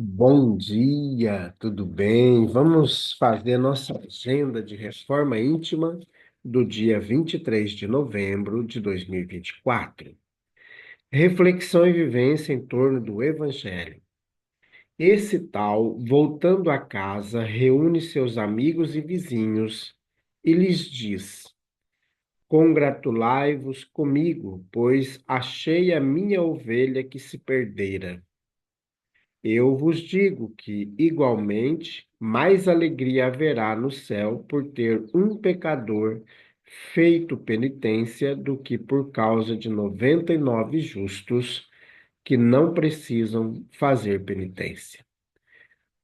Bom dia, tudo bem? Vamos fazer a nossa agenda de reforma íntima do dia 23 de novembro de 2024. Reflexão e vivência em torno do Evangelho. Esse tal, voltando a casa, reúne seus amigos e vizinhos e lhes diz: Congratulai-vos comigo, pois achei a minha ovelha que se perdera. Eu vos digo que, igualmente, mais alegria haverá no céu por ter um pecador feito penitência do que por causa de 99 justos que não precisam fazer penitência.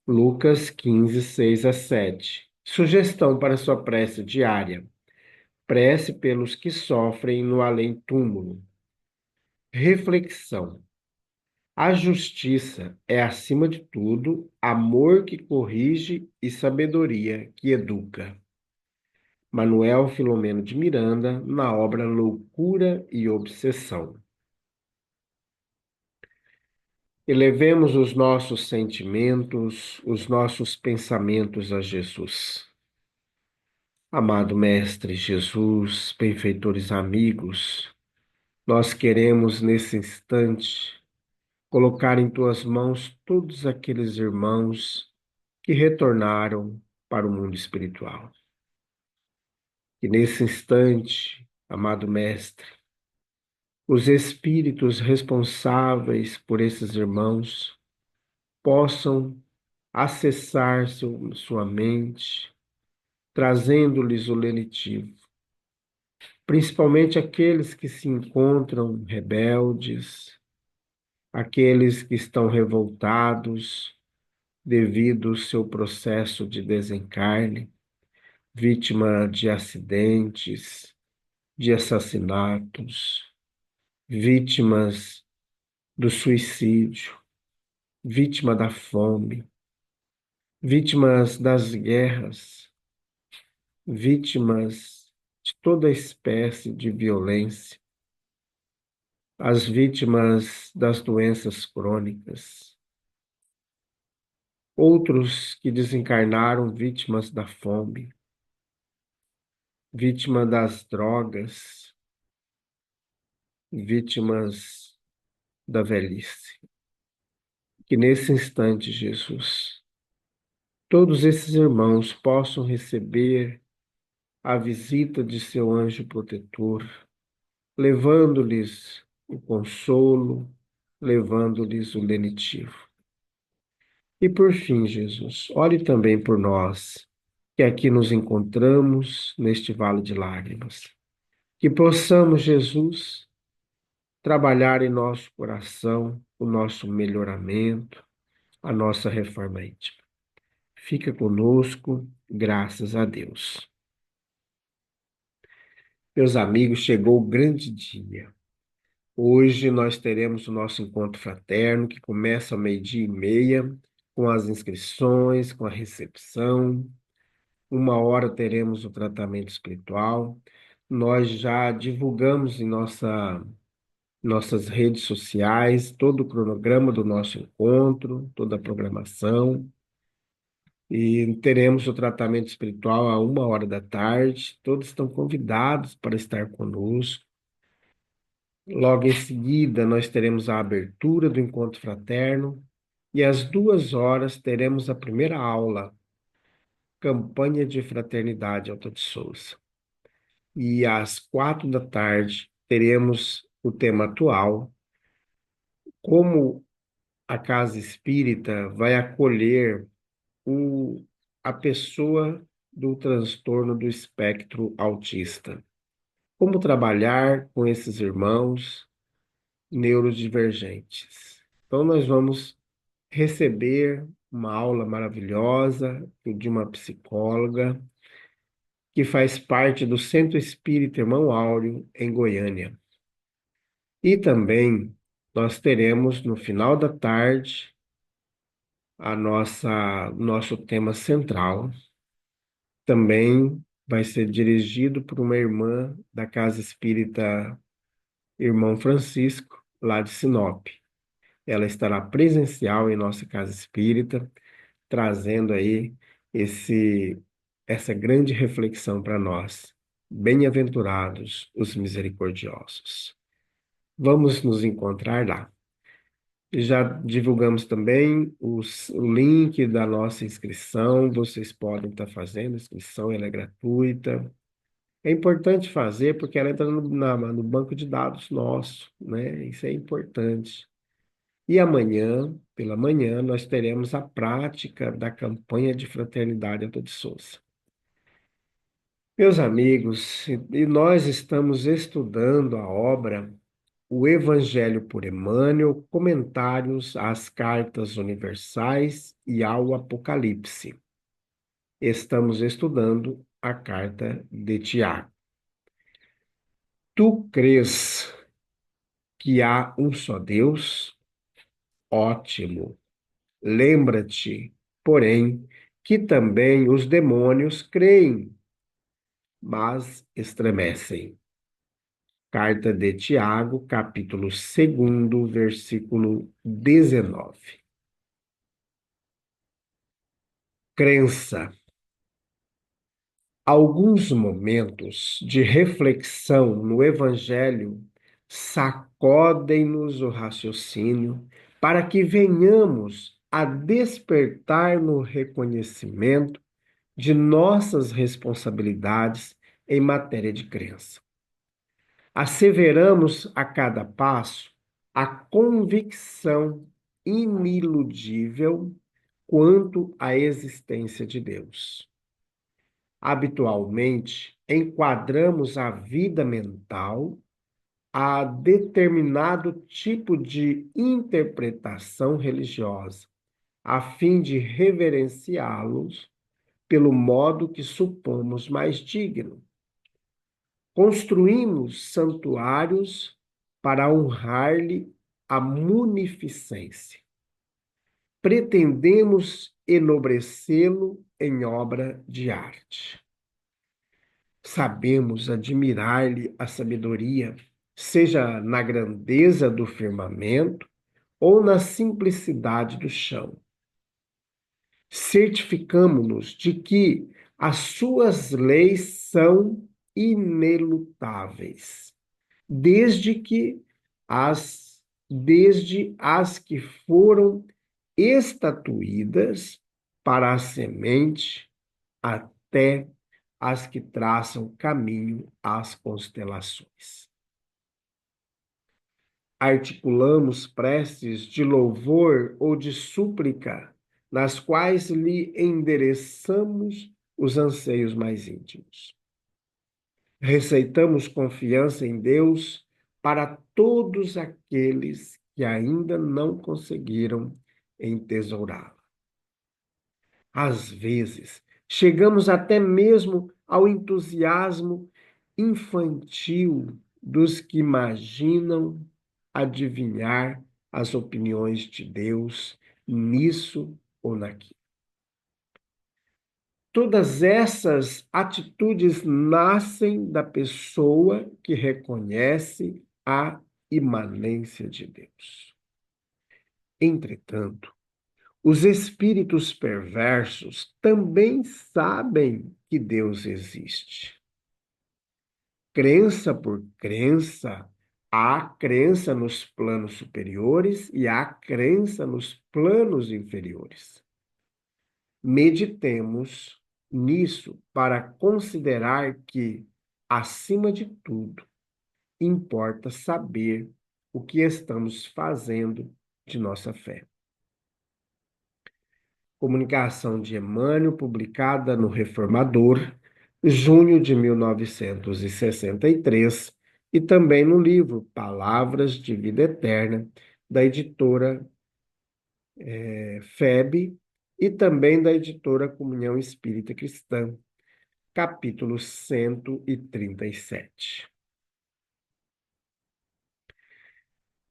Lucas 15, 6 a 7. Sugestão para sua prece diária. Prece pelos que sofrem no além-túmulo. Reflexão. A justiça é, acima de tudo, amor que corrige e sabedoria que educa. Manuel Filomeno de Miranda, na obra Loucura e Obsessão. Elevemos os nossos sentimentos, os nossos pensamentos a Jesus. Amado Mestre Jesus, benfeitores amigos, nós queremos nesse instante colocar em tuas mãos todos aqueles irmãos que retornaram para o mundo espiritual. E nesse instante, amado Mestre, os espíritos responsáveis por esses irmãos possam acessar sua mente, trazendo-lhes o lenitivo, principalmente aqueles que se encontram rebeldes, aqueles que estão revoltados devido ao seu processo de desencarne, vítima de acidentes, de assassinatos, vítimas do suicídio, vítima da fome, vítimas das guerras, vítimas de toda espécie de violência, as vítimas das doenças crônicas, outros que desencarnaram vítimas da fome, vítima das drogas, vítimas da velhice. Que nesse instante, Jesus, todos esses irmãos possam receber a visita de seu anjo protetor, levando-lhes o consolo, levando-lhes o lenitivo. E por fim, Jesus, ore também por nós, que aqui nos encontramos neste vale de lágrimas. Que possamos, Jesus, trabalhar em nosso coração o nosso melhoramento, a nossa reforma íntima. Fica conosco, graças a Deus. Meus amigos, chegou o grande dia. Hoje nós teremos o nosso encontro fraterno, que começa ao 12h30, com as inscrições, com a recepção. 1 hora teremos o tratamento espiritual. Nós já divulgamos em nossas redes sociais todo o cronograma do nosso encontro, toda a programação. E teremos o tratamento espiritual a 1 hora da tarde. Todos estão convidados para estar conosco. Logo em seguida, nós teremos a abertura do encontro fraterno. E às 2 horas teremos a primeira aula, Campanha de Fraternidade Alta de Souza. E às 4 da tarde teremos o tema atual, como a Casa Espírita vai acolher o, a pessoa do transtorno do espectro autista. Como trabalhar com esses irmãos neurodivergentes. Então, nós vamos receber uma aula maravilhosa de uma psicóloga que faz parte do Centro Espírita Irmão Áureo, em Goiânia. E também nós teremos, no final da tarde, nosso tema central. Também vai ser dirigido por uma irmã da Casa Espírita Irmão Francisco, lá de Sinop. ela estará presencial em nossa casa espírita, trazendo aí esse, essa grande reflexão para nós. Bem-aventurados os misericordiosos. Vamos nos encontrar lá. Já divulgamos também o link da nossa inscrição. Vocês podem estar fazendo a inscrição, ela é gratuita. É importante fazer porque ela entra no banco de dados nosso, né? Isso é importante. E amanhã, pela manhã, nós teremos a prática da campanha de fraternidade Alto de Souza. Meus amigos, e nós estamos estudando a obra O Evangelho por Emmanuel, Comentários às Cartas Universais e ao Apocalipse. Estamos estudando a carta de Tiago. Tu crês que há um só Deus? Ótimo. Lembra-te, porém, que também os demônios creem, mas estremecem. Carta de Tiago, capítulo 2, versículo 19. Crença. Alguns momentos de reflexão no Evangelho sacodem-nos o raciocínio para que venhamos a despertar no reconhecimento de nossas responsabilidades em matéria de crença. Asseveramos a cada passo a convicção iniludível quanto à existência de Deus. Habitualmente, enquadramos a vida mental a determinado tipo de interpretação religiosa, a fim de reverenciá-los pelo modo que supomos mais digno. Construímos santuários para honrar-lhe a munificência. Pretendemos enobrecê-lo em obra de arte. Sabemos admirar-lhe a sabedoria, seja na grandeza do firmamento ou na simplicidade do chão. Certificamo-nos de que as suas leis são inelutáveis, desde as que foram estatuídas para a semente até as que traçam caminho às constelações. Articulamos preces de louvor ou de súplica, nas quais lhe endereçamos os anseios mais íntimos. Receitamos confiança em Deus para todos aqueles que ainda não conseguiram entesourá-la. Às vezes, chegamos até mesmo ao entusiasmo infantil dos que imaginam adivinhar as opiniões de Deus nisso ou naquilo. Todas essas atitudes nascem da pessoa que reconhece a imanência de Deus. Entretanto, os espíritos perversos também sabem que Deus existe. Crença por crença, há crença nos planos superiores e há crença nos planos inferiores. Meditemos nisso para considerar que, acima de tudo, importa saber o que estamos fazendo de nossa fé. Comunicação de Emmanuel, publicada no Reformador, junho de 1963, e também no livro Palavras de Vida Eterna, da editora FEB, e também da editora Comunhão Espírita Cristã, capítulo 137.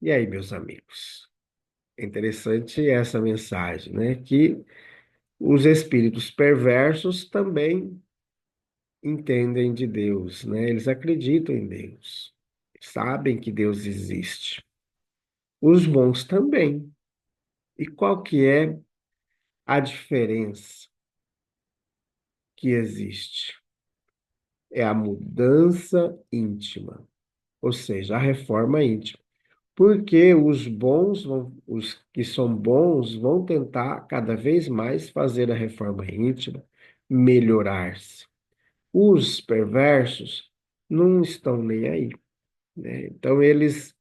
E aí, meus amigos? É interessante essa mensagem, né? Que os espíritos perversos também entendem de Deus, né? Eles acreditam em Deus, sabem que Deus existe. Os bons também. E qual que é a diferença que existe? É a mudança íntima, ou seja, a reforma íntima. Porque os que são bons vão tentar cada vez mais fazer a reforma íntima, melhorar-se. Os perversos não estão nem aí, né? Então eles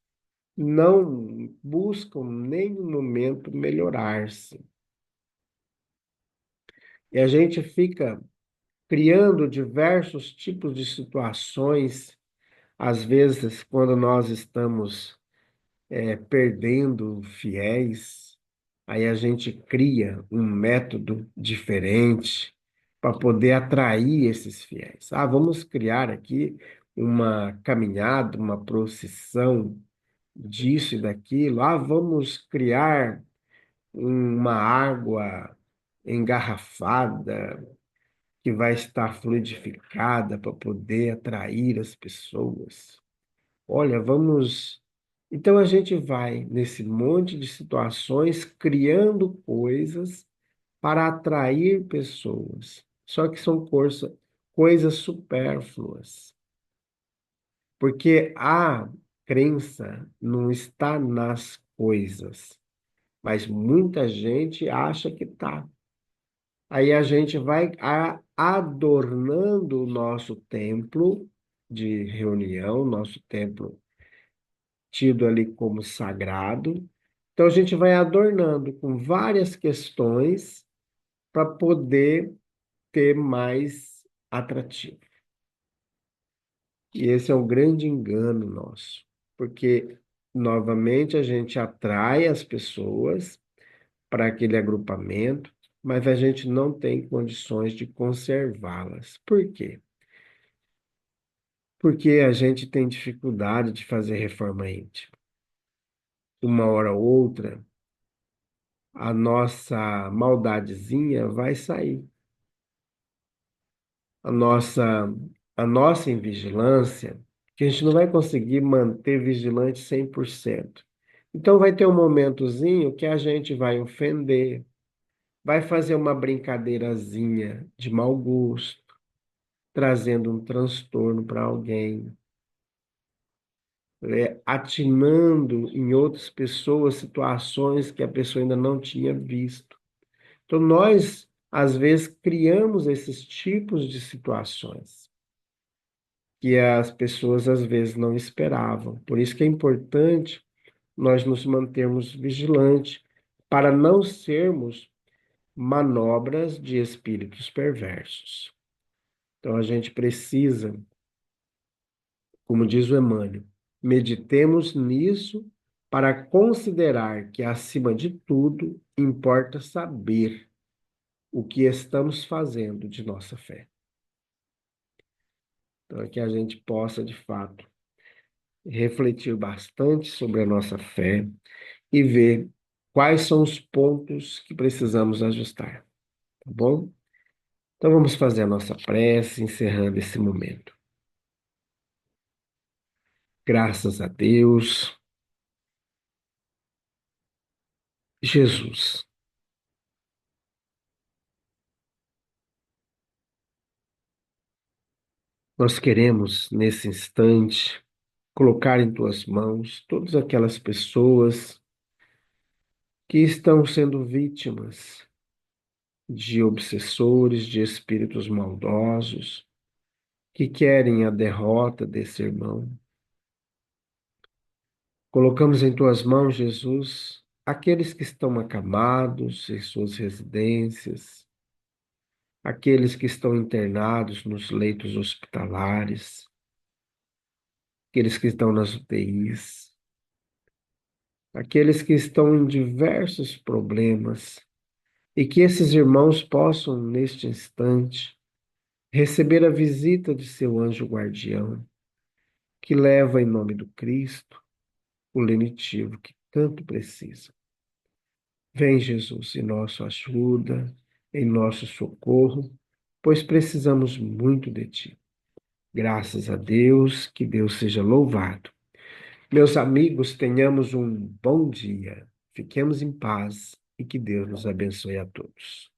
não buscam em nenhum momento melhorar-se. E a gente fica criando diversos tipos de situações, às vezes quando nós estamos perdendo fiéis, aí a gente cria um método diferente para poder atrair esses fiéis. Ah, vamos criar aqui uma caminhada, uma procissão disso e daquilo. Ah, vamos criar uma água engarrafada que vai estar fluidificada para poder atrair as pessoas. Olha, vamos. Então a gente vai nesse monte de situações criando coisas para atrair pessoas. Só que são coisas supérfluas, porque a crença não está nas coisas, mas muita gente acha que está. Aí a gente vai adornando o nosso templo de reunião, nosso templo tido ali como sagrado. Então a gente vai adornando com várias questões para poder ter mais atrativo. E esse é um grande engano nosso, porque novamente a gente atrai as pessoas para aquele agrupamento, mas a gente não tem condições de conservá-las. Por quê? Porque a gente tem dificuldade de fazer reforma íntima. Uma hora ou outra, a nossa maldadezinha vai sair. A nossa, a nossa invigilância, que a gente não vai conseguir manter vigilante 100%. Então vai ter um momentozinho que a gente vai ofender, vai fazer uma brincadeirazinha de mau gosto, trazendo um transtorno para alguém, atinando em outras pessoas situações que a pessoa ainda não tinha visto. Então, nós, às vezes, criamos esses tipos de situações que as pessoas, às vezes, não esperavam. Por isso que é importante nós nos mantermos vigilantes para não sermos manobras de espíritos perversos. Então, a gente precisa, como diz o Emmanuel, meditemos nisso para considerar que, acima de tudo, importa saber o que estamos fazendo de nossa fé. Então, é que a gente possa, de fato, refletir bastante sobre a nossa fé e ver quais são os pontos que precisamos ajustar, tá bom? Então, vamos fazer a nossa prece, encerrando esse momento. Graças a Deus, Jesus, nós queremos, nesse instante, colocar em tuas mãos todas aquelas pessoas que estão sendo vítimas de obsessores, de espíritos maldosos, que querem a derrota desse irmão. Colocamos em tuas mãos, Jesus, aqueles que estão acamados em suas residências, aqueles que estão internados nos leitos hospitalares, aqueles que estão nas UTIs, aqueles que estão em diversos problemas, e que esses irmãos possam, neste instante, receber a visita de seu anjo guardião, que leva em nome do Cristo o lenitivo que tanto precisa. Vem, Jesus, em nossa ajuda, em nosso socorro, pois precisamos muito de Ti. Graças a Deus, que Deus seja louvado. Meus amigos, tenhamos um bom dia. Fiquemos em paz e que Deus nos abençoe a todos.